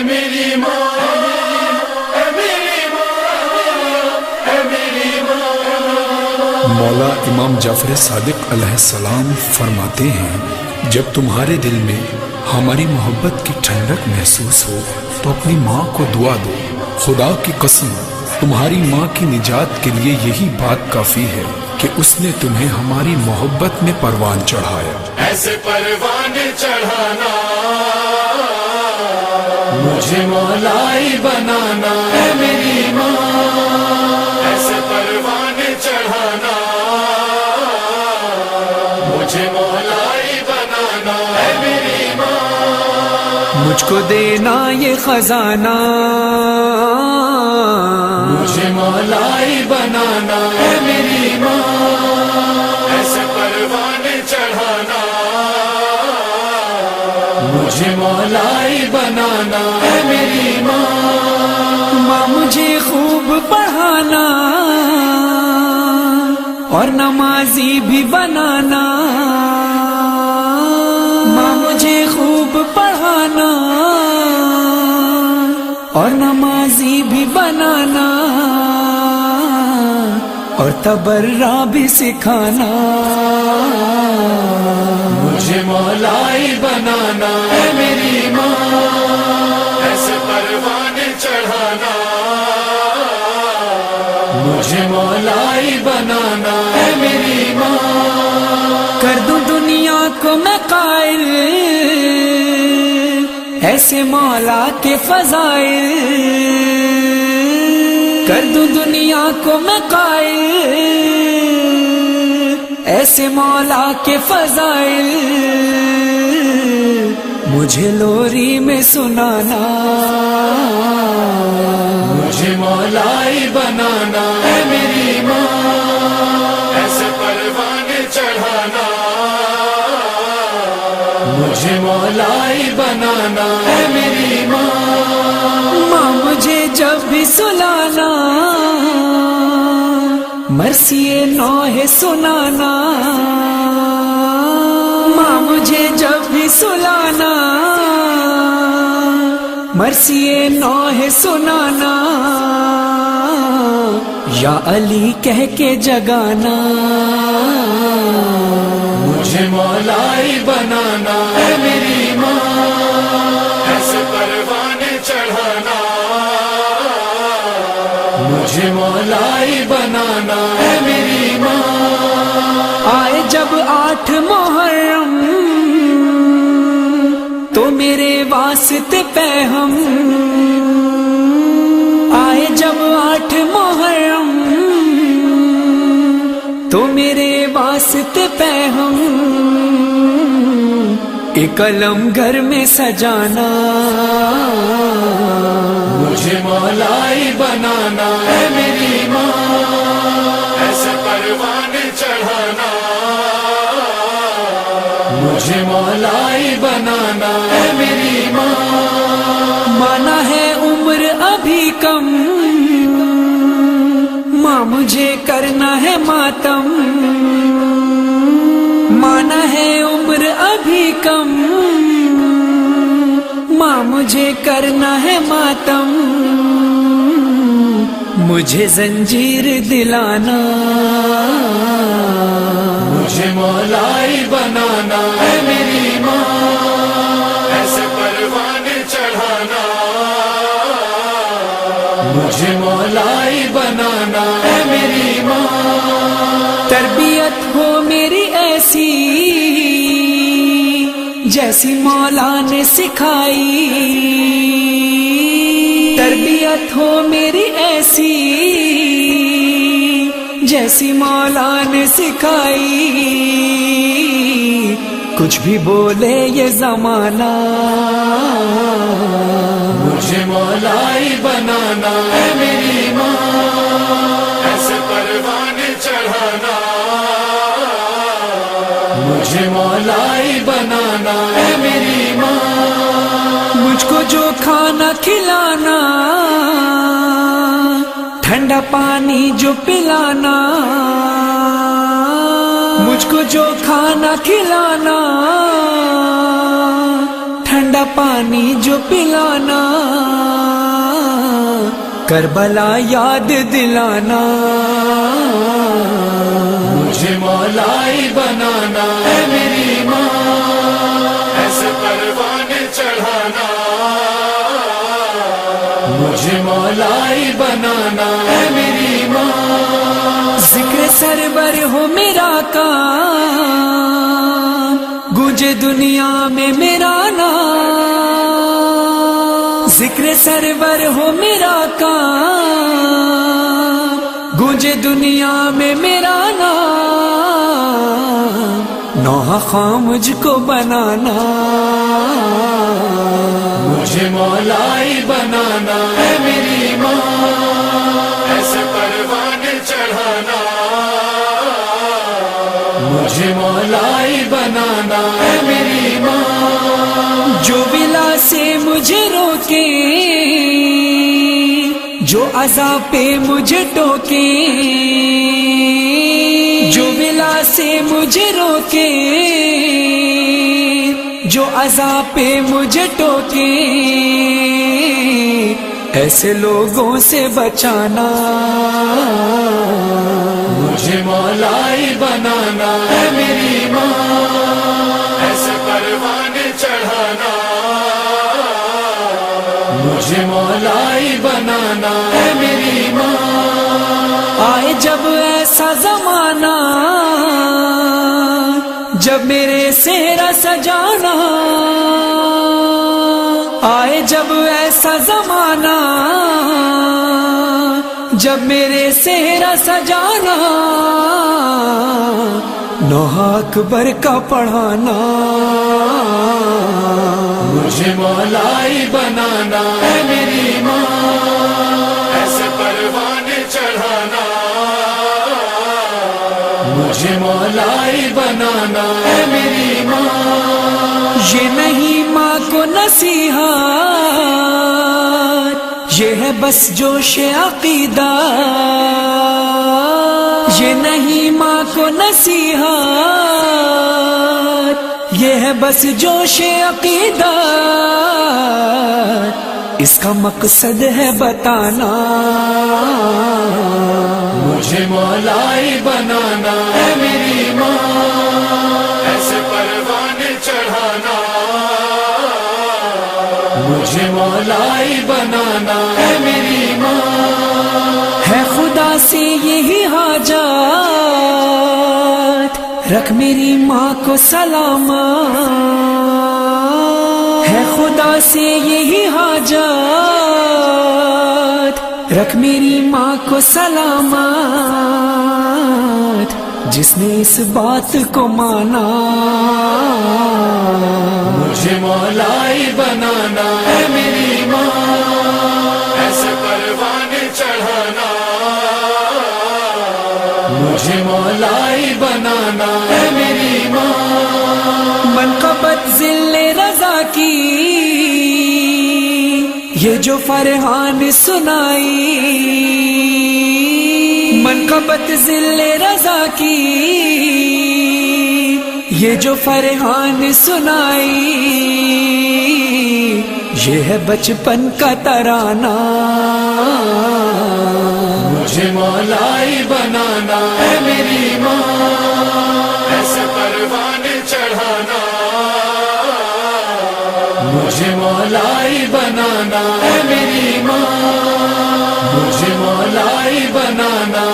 میری ماں، اے میری ماں، اے میری ماں۔ مولا امام جعفر صادق علیہ السلام فرماتے ہیں جب تمہارے دل میں ہماری محبت کی ٹھنڈک محسوس ہو تو اپنی ماں کو دعا دو۔ خدا کی قسم تمہاری ماں کی نجات کے لیے یہی بات کافی ہے کہ اس نے تمہیں ہماری محبت میں پروان چڑھایا۔ ایسے پروان چڑھانا، مجھے مولائی بنانا، اے میری ماں۔ ایسے پروان چڑھانا، مجھے مولائی بنانا، اے میری ماں۔ مجھ کو دینا یہ خزانہ، مجھے مولائی بنانا، اے میری ماں۔ ایسے پروان چڑھانا، مجھے مولائی بنانا، اے میری ماں۔ ماں مجھے خوب پڑھانا اور نمازی بھی بنانا، ماں مجھے خوب پڑھانا اور نمازی بھی بنانا اور تبرہ بھی سکھانا، مجھے مولائی بنانا، اے میری ماں۔ ایسے پروان چڑھانا، مجھے مولائی بنانا، اے میری ماں۔ کر دوں دنیا کو میں قائل ایسے مولا کے فضائل، کر دوں دنیا کو میں قائل ایسے مولا کے فضائل، مجھے لوری میں سنانا، مجھے مولائی بنانا، اے میری ماں۔ ایسے پروان چڑھانا، مجھے مولائی بنانا، اے میری ماں۔ ماں مجھے جب بھی سلانا، مرثی نوح سنانا، ماں مجھے جب بھی سلانا، مرثی نوح سنانا، یا علی کہہ کے جگانا، مجھے مولائی بنانا، اے میری ماں۔ ایسے پروان چڑھانا، مجھے مولائی بنانا، اے میری ماں۔ آئے جب 8 محرم تو میرے واسطے پہ ہم، آئے جب 8 محرم تو میرے واسطے پہ ہم، ایک علم گھر میں سجانا، مجھے مولائی بنانا، اے میری ماں۔ ایسے پروان چڑھانا، مجھے مولائی بنانا، اے میری ماں۔ مانا ہے عمر ابھی کم، ماں مجھے کرنا ہے ماتم، مانا ہے عمر ابھی کم، ماں مجھے کرنا ہے ماتم، مجھے زنجیر دلانا، مجھے مولائی بنانا، اے میری ماں۔ ایسے پروان چڑھانا، مجھے مولائی بنانا، اے میری ماں۔ تربیت ہو میری ایسی جیسی مولا نے سکھائی، تربیت ہو میری ایسی جیسی مولا نے سکھائی، کچھ بھی بولے یہ زمانہ، مجھے مولائی بنانا، اے میری ماں۔ ایسے پروان چڑھانا، مجھے مولائی بنانا، اے میری ماں۔ مجھ کو جو کھانا کھلانا، ٹھنڈا پانی جو پلانا، مجھ کو جو کھانا کھلانا، ٹھنڈا پانی جو پلانا، کربلا یاد دلانا، مجھے مولائی بنانا اے میری ماں، ایسے پروانے چڑھانا، مجھے مولائی بنانا اے میری ماں، ذکر سرور ہو میرا کام، گونجے دنیا میں میرا نام، ذکر سرور ہو میرا کام، گونجے دنیا میں میرا نام، نوحہ خواہ مجھ کو بنانا، مجھے مولائی بنانا اے میری ماں، ایسے پروانے چڑھانا، مجھے مولائی بنانا اے میری ماں، جو ولا سے مجھے روکے، جو عذاب پہ مجھے ٹوکے، جو ولا سے مجھے روکے، جو عذاب پہ مجھے ٹوکے، ایسے لوگوں سے بچانا، مجھے مولائی بنانا اے میری ماں، ایسے پروانے چڑھانا، مجھے مولائی بنانا اے میری ماں، آئے جب ایسا زمانہ، جب میرے صحرا سجانا، آئے جب ایسا زمانہ، جب میرے صحرا سجانا، نوحہ اکبر کا پڑھانا، مجھے مولائی بنانا اے میری ماں، ایسے پروانے چڑھانا، مجھے مولائی بنانا اے میری ماں، یہ نہیں ماں کو نصیحت، یہ ہے بس جوش عقیدہ، یہ نہیں ماں کو نصیحت، یہ ہے بس جوش عقیدہ، اس کا مقصد ہے بتانا، مجھے مولائی بنانا اے میری ماں، ایسے پروانے چڑھانا، مجھے مولائی بنانا اے میری ماں، ہے خدا سے یہی حاجات، رکھ میری ماں کو سلامت، ہے خدا سے یہی حاجات، رکھ میری ماں کو سلامت، جس نے اس بات کو مانا، مجھے مولائی بنانا اے میری ماں، ایسے پروانے چڑھانا، مجھے مولائی بنانا اے میری ماں، منقبت ذل رضا کی یہ جو فرحان سنائی، منقبت ذل رضا کی یہ جو فرحان سنائی، یہ ہے بچپن کا ترانہ، مجھے مولائی بنانا اے میری ماں، ایسے پروانے چڑھانا، مجھے مولائی بنانا اے میری ماں، مجھے مولائی بنانا